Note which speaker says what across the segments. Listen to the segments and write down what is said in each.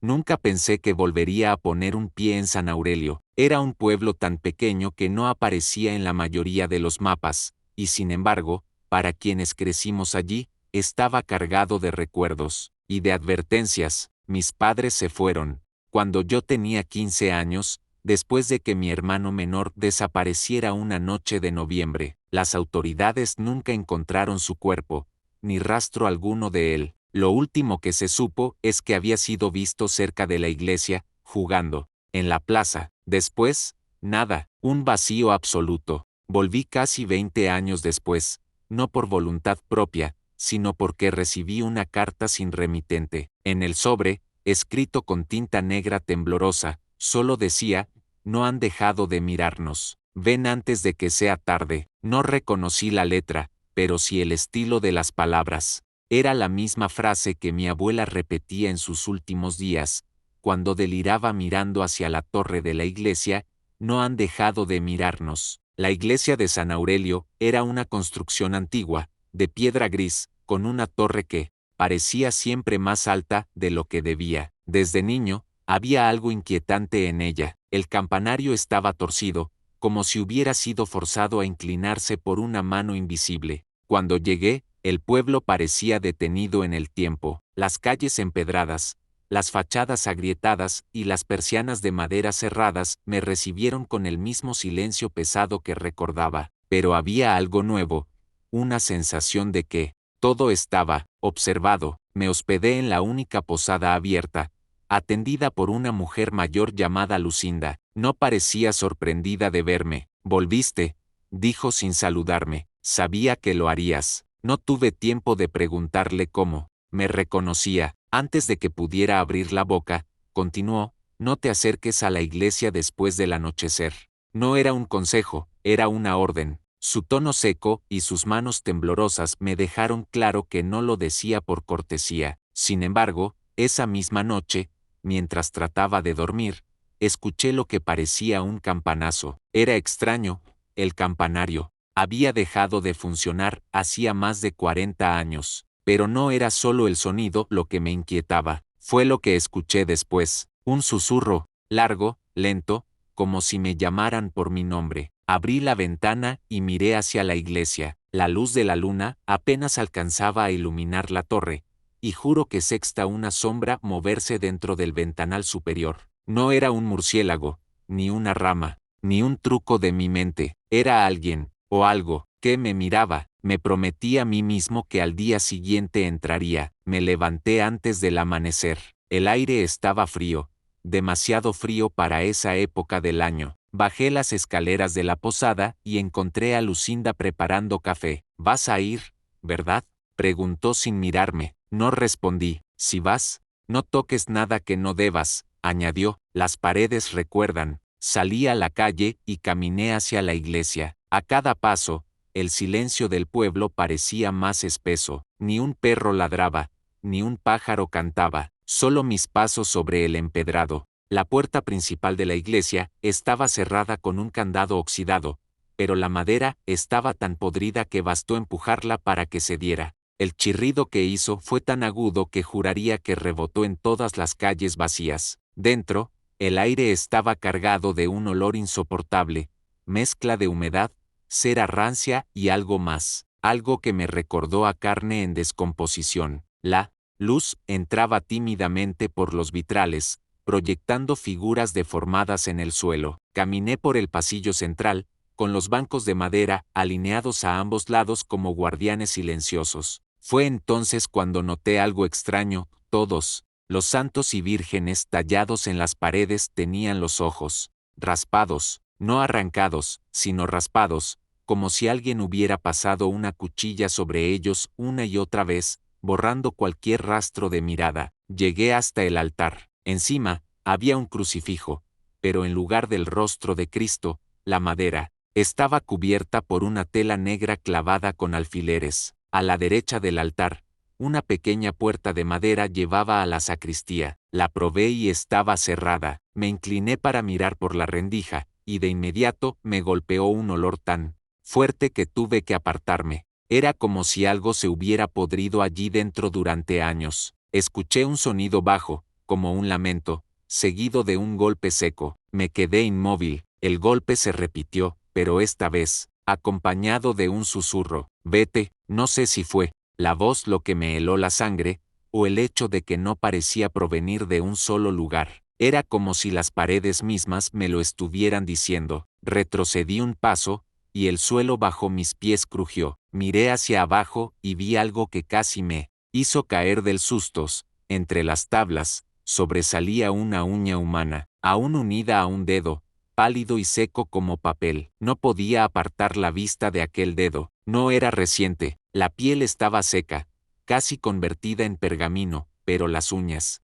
Speaker 1: Nunca pensé que volvería a poner un pie en San Aurelio. Era un pueblo tan pequeño que no aparecía en la mayoría de los mapas, y sin embargo, para quienes crecimos allí, estaba cargado de recuerdos y de advertencias. Mis padres se fueron cuando yo tenía 15 años, después de que mi hermano menor desapareciera una noche de noviembre. Las autoridades nunca encontraron su cuerpo, ni rastro alguno de él. Lo último que se supo es que había sido visto cerca de la iglesia, jugando, en la plaza. Después, nada, un vacío absoluto. Volví casi 20 años después, no por voluntad propia, sino porque recibí una carta sin remitente. En el sobre, escrito con tinta negra temblorosa, solo decía: no han dejado de mirarnos. Ven antes de que sea tarde. No reconocí la letra, pero sí el estilo de las palabras. Era la misma frase que mi abuela repetía en sus últimos días, cuando deliraba mirando hacia la torre de la iglesia: no han dejado de mirarnos. La iglesia de San Aurelio era una construcción antigua, de piedra gris, con una torre que parecía siempre más alta de lo que debía. Desde niño, había algo inquietante en ella. El campanario estaba torcido, como si hubiera sido forzado a inclinarse por una mano invisible. Cuando llegué, el pueblo parecía detenido en el tiempo. Las calles empedradas, las fachadas agrietadas y las persianas de madera cerradas me recibieron con el mismo silencio pesado que recordaba. Pero había algo nuevo, una sensación de que todo estaba observado. Me hospedé en la única posada abierta, atendida por una mujer mayor llamada Lucinda. No parecía sorprendida de verme. «¿Volviste?», dijo sin saludarme. «Sabía que lo harías». No tuve tiempo de preguntarle cómo. Me reconocía. Antes de que pudiera abrir la boca, continuó: «No te acerques a la iglesia después del anochecer». No era un consejo, era una orden. Su tono seco y sus manos temblorosas me dejaron claro que no lo decía por cortesía. Sin embargo, esa misma noche, mientras trataba de dormir, escuché lo que parecía un campanazo. Era extraño, el campanario había dejado de funcionar hacía más de 40 años, pero no era solo el sonido lo que me inquietaba. Fue lo que escuché después, un susurro, largo, lento, como si me llamaran por mi nombre. Abrí la ventana y miré hacia la iglesia. La luz de la luna apenas alcanzaba a iluminar la torre, y juro que sexta una sombra moverse dentro del ventanal superior. No era un murciélago, ni una rama, ni un truco de mi mente. Era alguien, o algo, que me miraba. Me prometí a mí mismo que al día siguiente entraría. Me levanté antes del amanecer. El aire estaba frío, demasiado frío para esa época del año. Bajé las escaleras de la posada y encontré a Lucinda preparando café. «¿Vas a ir, verdad?», preguntó sin mirarme. No respondí. «Si vas, no toques nada que no debas», añadió. «Las paredes recuerdan». Salí a la calle y caminé hacia la iglesia. A cada paso, el silencio del pueblo parecía más espeso. Ni un perro ladraba, ni un pájaro cantaba, solo mis pasos sobre el empedrado. La puerta principal de la iglesia estaba cerrada con un candado oxidado, pero la madera estaba tan podrida que bastó empujarla para que cediera. El chirrido que hizo fue tan agudo que juraría que rebotó en todas las calles vacías. Dentro, el aire estaba cargado de un olor insoportable, mezcla de humedad, cera rancia y algo más, algo que me recordó a carne en descomposición. La luz entraba tímidamente por los vitrales, proyectando figuras deformadas en el suelo. Caminé por el pasillo central, con los bancos de madera alineados a ambos lados como guardianes silenciosos. Fue entonces cuando noté algo extraño. Todos los santos y vírgenes tallados en las paredes tenían los ojos raspados, no arrancados, sino raspados, como si alguien hubiera pasado una cuchilla sobre ellos una y otra vez, borrando cualquier rastro de mirada. Llegué hasta el altar. Encima, había un crucifijo, pero en lugar del rostro de Cristo, la madera estaba cubierta por una tela negra clavada con alfileres. A la derecha del altar, una pequeña puerta de madera llevaba a la sacristía. La probé y estaba cerrada. Me incliné para mirar por la rendija, y de inmediato me golpeó un olor tan fuerte que tuve que apartarme. Era como si algo se hubiera podrido allí dentro durante años. Escuché un sonido bajo, como un lamento, seguido de un golpe seco. Me quedé inmóvil. El golpe se repitió, pero esta vez, acompañado de un susurro. Vete. No sé si fue la voz lo que me heló la sangre, o el hecho de que no parecía provenir de un solo lugar. Era como si las paredes mismas me lo estuvieran diciendo. Retrocedí un paso, y el suelo bajo mis pies crujió. Miré hacia abajo y vi algo que casi me hizo caer del sustos. Entre las tablas, sobresalía una uña humana, aún unida a un dedo, pálido y seco como papel. No podía apartar la vista de aquel dedo. No era reciente, la piel estaba seca, casi convertida en pergamino, pero las uñas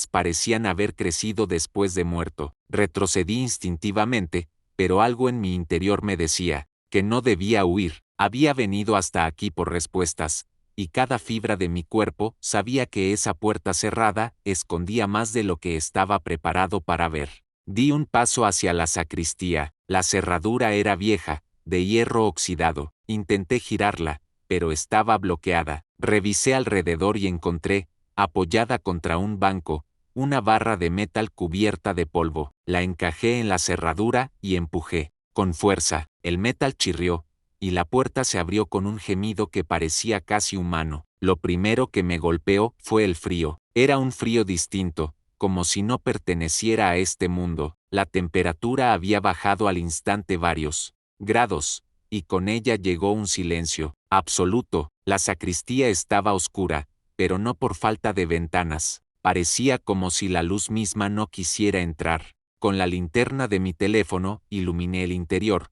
Speaker 1: parecían haber crecido después de muerto. Retrocedí instintivamente, pero algo en mi interior me decía que no debía huir. Había venido hasta aquí por respuestas, y cada fibra de mi cuerpo sabía que esa puerta cerrada escondía más de lo que estaba preparado para ver. Di un paso hacia la sacristía. La cerradura era vieja, de hierro oxidado. Intenté girarla, pero estaba bloqueada. Revisé alrededor y encontré, apoyada contra un banco, una barra de metal cubierta de polvo. La encajé en la cerradura y empujé. Con fuerza, el metal chirrió, y la puerta se abrió con un gemido que parecía casi humano. Lo primero que me golpeó fue el frío. Era un frío distinto, como si no perteneciera a este mundo. La temperatura había bajado al instante varios grados, y con ella llegó un silencio absoluto. La sacristía estaba oscura, pero no por falta de ventanas. Parecía como si la luz misma no quisiera entrar. Con la linterna de mi teléfono, iluminé el interior.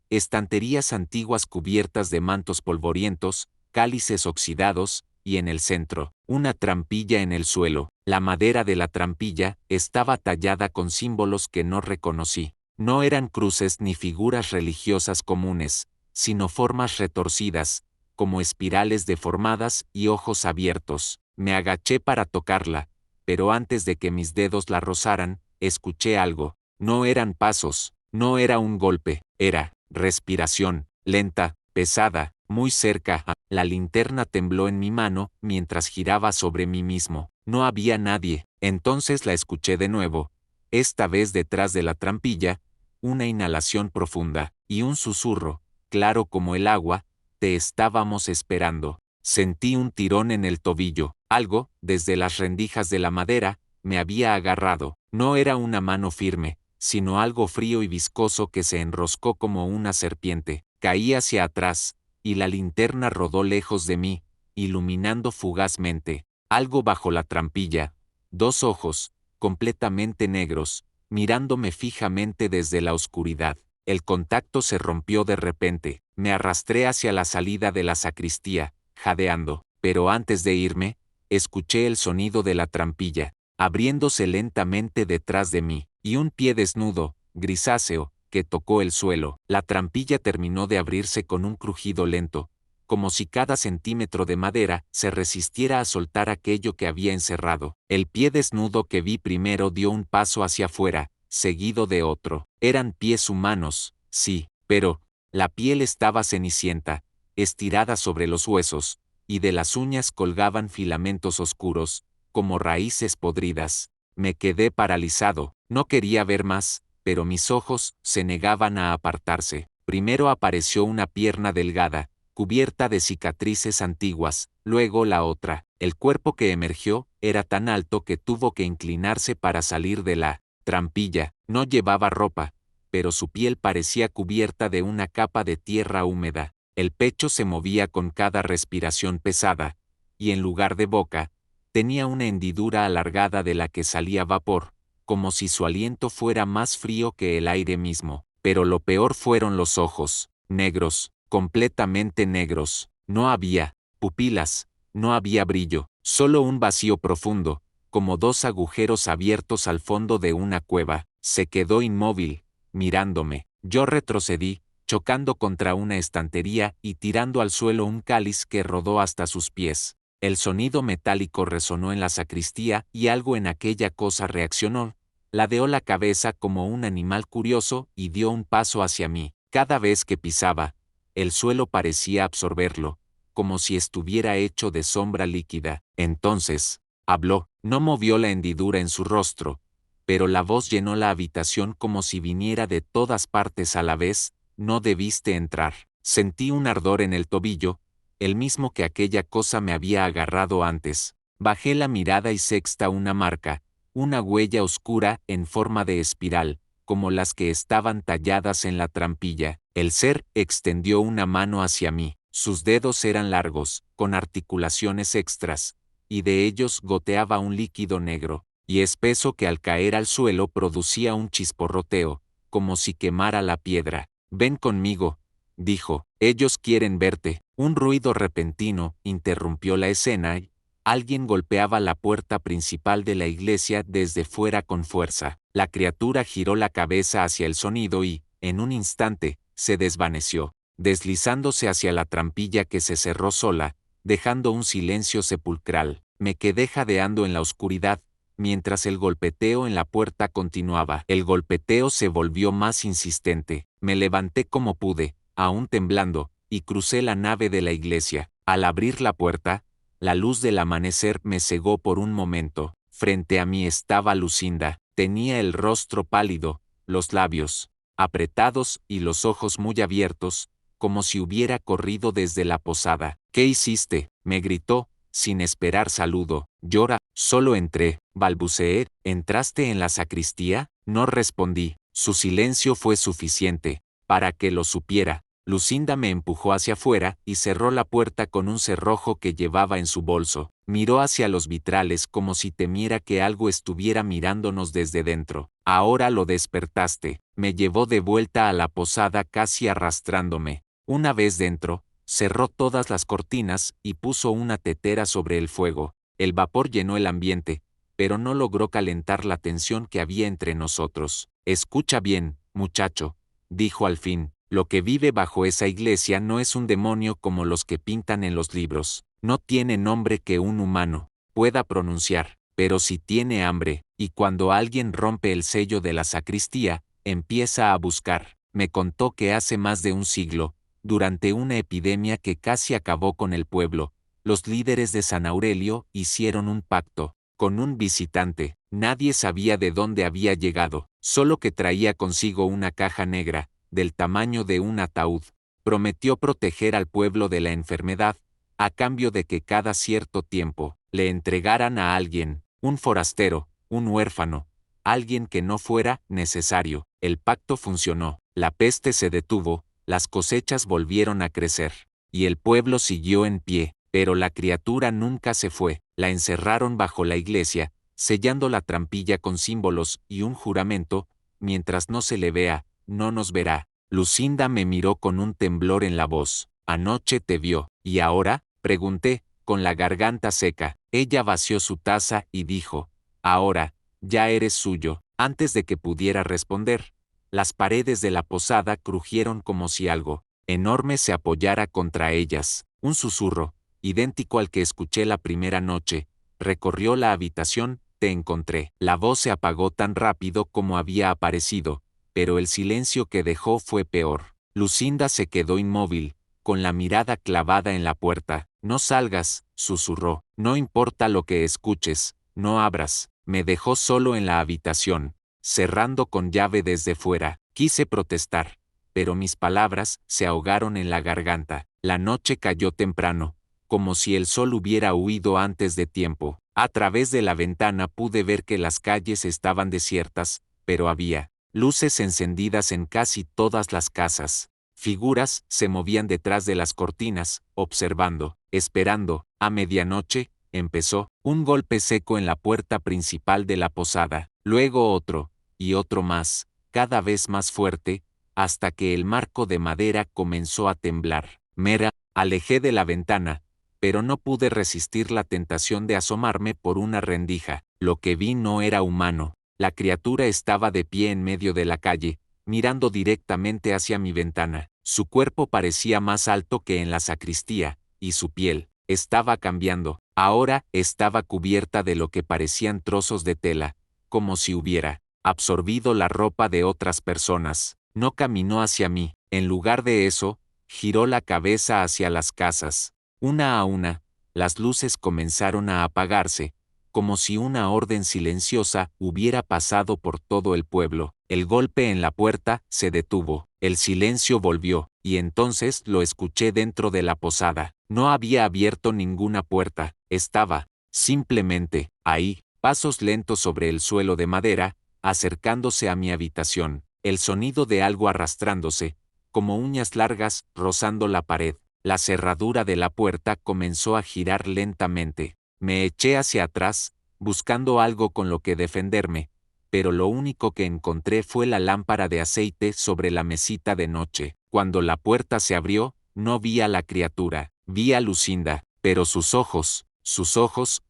Speaker 1: Estanterías antiguas cubiertas de mantos polvorientos, cálices oxidados, y en el centro, una trampilla en el suelo. La madera de la trampilla estaba tallada con símbolos que no reconocí. No eran cruces ni figuras religiosas comunes, sino formas retorcidas, como espirales deformadas y ojos abiertos. Me agaché para tocarla, pero antes de que mis dedos la rozaran, escuché algo. No eran pasos, no era un golpe, era respiración, lenta, pesada, muy cerca. La linterna tembló en mi mano mientras giraba sobre mí mismo. No había nadie. Entonces la escuché de nuevo, esta vez detrás de la trampilla, una inhalación profunda, y un susurro, claro como el agua: te estábamos esperando. Sentí un tirón en el tobillo. Algo, desde las rendijas de la madera, me había agarrado. No era una mano firme, sino algo frío y viscoso que se enroscó como una serpiente. Caí hacia atrás, y la linterna rodó lejos de mí, iluminando fugazmente algo bajo la trampilla. Dos ojos, completamente negros, mirándome fijamente desde la oscuridad. El contacto se rompió de repente. Me arrastré hacia la salida de la sacristía, jadeando, pero antes de irme, escuché el sonido de la trampilla, abriéndose lentamente detrás de mí, y un pie desnudo, grisáceo, que tocó el suelo. La trampilla terminó de abrirse con un crujido lento, como si cada centímetro de madera se resistiera a soltar aquello que había encerrado. El pie desnudo que vi primero dio un paso hacia afuera, seguido de otro. Eran pies humanos, sí, pero la piel estaba cenicienta, estirada sobre los huesos, y de las uñas colgaban filamentos oscuros, como raíces podridas. Me quedé paralizado. No quería ver más, pero mis ojos se negaban a apartarse. Primero apareció una pierna delgada, cubierta de cicatrices antiguas, luego la otra. El cuerpo que emergió era tan alto que tuvo que inclinarse para salir de la trampilla. No llevaba ropa, pero su piel parecía cubierta de una capa de tierra húmeda. El pecho se movía con cada respiración pesada, y en lugar de boca, tenía una hendidura alargada de la que salía vapor, como si su aliento fuera más frío que el aire mismo. Pero lo peor fueron los ojos, negros, completamente negros. No había pupilas, no había brillo, solo un vacío profundo, como dos agujeros abiertos al fondo de una cueva. Se quedó inmóvil, mirándome. Yo retrocedí, chocando contra una estantería y tirando al suelo un cáliz que rodó hasta sus pies. El sonido metálico resonó en la sacristía y algo en aquella cosa reaccionó. Ladeó la cabeza como un animal curioso y dio un paso hacia mí. Cada vez que pisaba, el suelo parecía absorberlo, como si estuviera hecho de sombra líquida. Entonces, habló. No movió la hendidura en su rostro, pero la voz llenó la habitación como si viniera de todas partes a la vez. No debiste entrar. Sentí un ardor en el tobillo, el mismo que aquella cosa me había agarrado antes. Bajé la mirada y sexta una marca, una huella oscura en forma de espiral, como las que estaban talladas en la trampilla. El ser extendió una mano hacia mí. Sus dedos eran largos, con articulaciones extras, y de ellos goteaba un líquido negro y espeso que al caer al suelo producía un chisporroteo, como si quemara la piedra. Ven conmigo, dijo, ellos quieren verte. Un ruido repentino interrumpió la escena y alguien golpeaba la puerta principal de la iglesia desde fuera con fuerza. La criatura giró la cabeza hacia el sonido y, en un instante, se desvaneció, deslizándose hacia la trampilla que se cerró sola, dejando un silencio sepulcral. Me quedé jadeando en la oscuridad, mientras el golpeteo en la puerta continuaba. El golpeteo se volvió más insistente. Me levanté como pude, aún temblando, y crucé la nave de la iglesia. Al abrir la puerta, la luz del amanecer me cegó por un momento. Frente a mí estaba Lucinda. Tenía el rostro pálido, los labios apretados y los ojos muy abiertos, como si hubiera corrido desde la posada. ¿Qué hiciste?, me gritó, sin esperar saludo. Llora, solo entré, balbuceé. ¿Entraste en la sacristía? No respondí. Su silencio fue suficiente para que lo supiera. Lucinda me empujó hacia afuera y cerró la puerta con un cerrojo que llevaba en su bolso. Miró hacia los vitrales como si temiera que algo estuviera mirándonos desde dentro. Ahora lo despertaste. Me llevó de vuelta a la posada casi arrastrándome. Una vez dentro, cerró todas las cortinas y puso una tetera sobre el fuego. El vapor llenó el ambiente, pero no logró calentar la tensión que había entre nosotros. Escucha bien, muchacho, dijo al fin. Lo que vive bajo esa iglesia no es un demonio como los que pintan en los libros. No tiene nombre que un humano pueda pronunciar, pero sí tiene hambre, y cuando alguien rompe el sello de la sacristía, empieza a buscar. Me contó que hace más de un siglo, durante una epidemia que casi acabó con el pueblo, los líderes de San Aurelio hicieron un pacto con un visitante. Nadie sabía de dónde había llegado, solo que traía consigo una caja negra, del tamaño de un ataúd. Prometió proteger al pueblo de la enfermedad, a cambio de que cada cierto tiempo le entregaran a alguien, un forastero, un huérfano, alguien que no fuera necesario. El pacto funcionó, la peste se detuvo, las cosechas volvieron a crecer, y el pueblo siguió en pie, pero la criatura nunca se fue. La encerraron bajo la iglesia, sellando la trampilla con símbolos y un juramento: mientras no se le vea, no nos verá. Lucinda me miró con un temblor en la voz. Anoche te vio. ¿Y ahora?, pregunté, con la garganta seca. Ella vació su taza y dijo: ahora, ya eres suyo. Antes de que pudiera responder, las paredes de la posada crujieron como si algo enorme se apoyara contra ellas. Un susurro, idéntico al que escuché la primera noche, recorrió la habitación. Te encontré. La voz se apagó tan rápido como había aparecido, pero el silencio que dejó fue peor. Lucinda se quedó inmóvil, con la mirada clavada en la puerta. No salgas, susurró. No importa lo que escuches, no abras. Me dejó solo en la habitación, cerrando con llave desde fuera. Quise protestar, pero mis palabras se ahogaron en la garganta. La noche cayó temprano, como si el sol hubiera huido antes de tiempo. A través de la ventana pude ver que las calles estaban desiertas, pero había luces encendidas en casi todas las casas. Figuras se movían detrás de las cortinas, observando, esperando. A medianoche, empezó un golpe seco en la puerta principal de la posada, luego otro, y otro más, cada vez más fuerte, hasta que el marco de madera comenzó a temblar. Me alejé de la ventana, pero no pude resistir la tentación de asomarme por una rendija. Lo que vi no era humano. La criatura estaba de pie en medio de la calle, mirando directamente hacia mi ventana. Su cuerpo parecía más alto que en la sacristía, y su piel estaba cambiando. Ahora estaba cubierta de lo que parecían trozos de tela, como si hubiera absorbido la ropa de otras personas. No caminó hacia mí. En lugar de eso, giró la cabeza hacia las casas. Una a una, las luces comenzaron a apagarse, como si una orden silenciosa hubiera pasado por todo el pueblo. El golpe en la puerta se detuvo, el silencio volvió, y entonces lo escuché dentro de la posada. No había abierto ninguna puerta, estaba, simplemente, ahí, pasos lentos sobre el suelo de madera, acercándose a mi habitación, el sonido de algo arrastrándose, como uñas largas, rozando la pared. La cerradura de la puerta comenzó a girar lentamente. Me eché hacia atrás, buscando algo con lo que defenderme, pero lo único que encontré fue la lámpara de aceite sobre la mesita de noche. Cuando la puerta se abrió, no vi a la criatura, vi a Lucinda, pero sus ojos,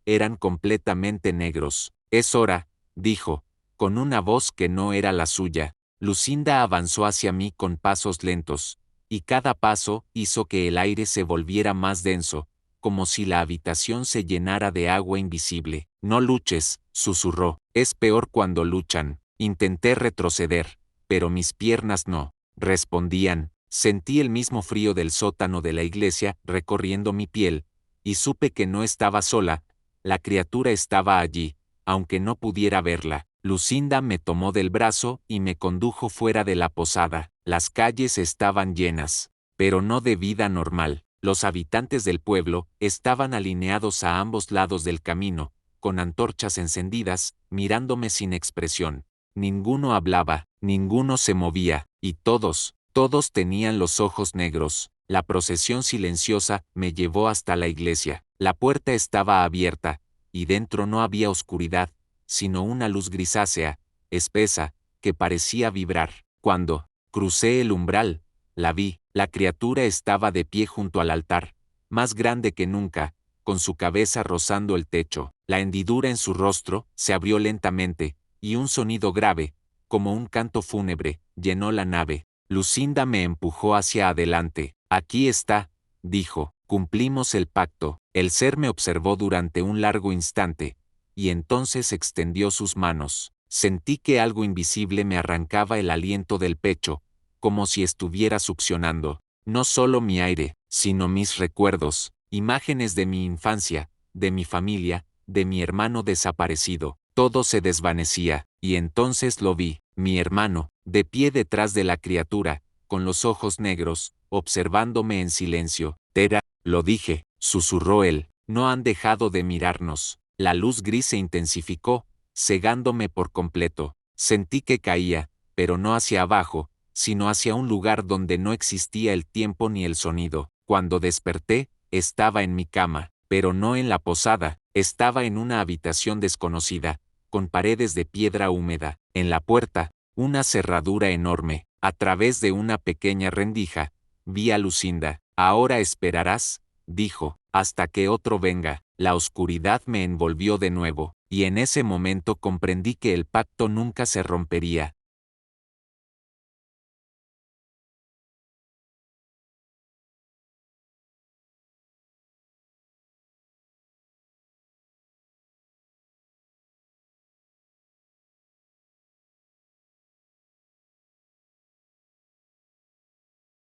Speaker 1: eran completamente negros. Es hora, dijo, con una voz que no era la suya. Lucinda avanzó hacia mí con pasos lentos, y cada paso hizo que el aire se volviera más denso, como si la habitación se llenara de agua invisible. No luches, susurró. Es peor cuando luchan. Intenté retroceder, pero mis piernas no respondían. Sentí el mismo frío del sótano de la iglesia recorriendo mi piel, y supe que no estaba sola. La criatura estaba allí, aunque no pudiera verla. Lucinda me tomó del brazo y me condujo fuera de la posada. Las calles estaban llenas, pero no de vida normal. Los habitantes del pueblo estaban alineados a ambos lados del camino, con antorchas encendidas, mirándome sin expresión. Ninguno hablaba, ninguno se movía, y todos tenían los ojos negros. La procesión silenciosa me llevó hasta la iglesia. La puerta estaba abierta, y dentro no había oscuridad, sino una luz grisácea, espesa, que parecía vibrar. Cuando crucé el umbral, la vi. La criatura estaba de pie junto al altar, más grande que nunca, con su cabeza rozando el techo. La hendidura en su rostro se abrió lentamente, y un sonido grave, como un canto fúnebre, llenó la nave. Lucinda me empujó hacia adelante. Aquí está, dijo, cumplimos el pacto. El ser me observó durante un largo instante, y entonces extendió sus manos. Sentí que algo invisible me arrancaba el aliento del pecho, como si estuviera succionando, no solo mi aire, sino mis recuerdos, imágenes de mi infancia, de mi familia, de mi hermano desaparecido. Todo se desvanecía, y entonces lo vi, mi hermano, de pie detrás de la criatura, con los ojos negros, observándome en silencio. Tera, lo dije, susurró él, no han dejado de mirarnos. La luz gris se intensificó, cegándome por completo. Sentí que caía, pero no hacia abajo, sino hacia un lugar donde no existía el tiempo ni el sonido. Cuando desperté, estaba en mi cama, pero no en la posada, estaba en una habitación desconocida, con paredes de piedra húmeda. En la puerta, una cerradura enorme. A través de una pequeña rendija, vi a Lucinda. Ahora esperarás, dijo, hasta que otro venga. La oscuridad me envolvió de nuevo, y en ese momento comprendí que el pacto nunca se rompería.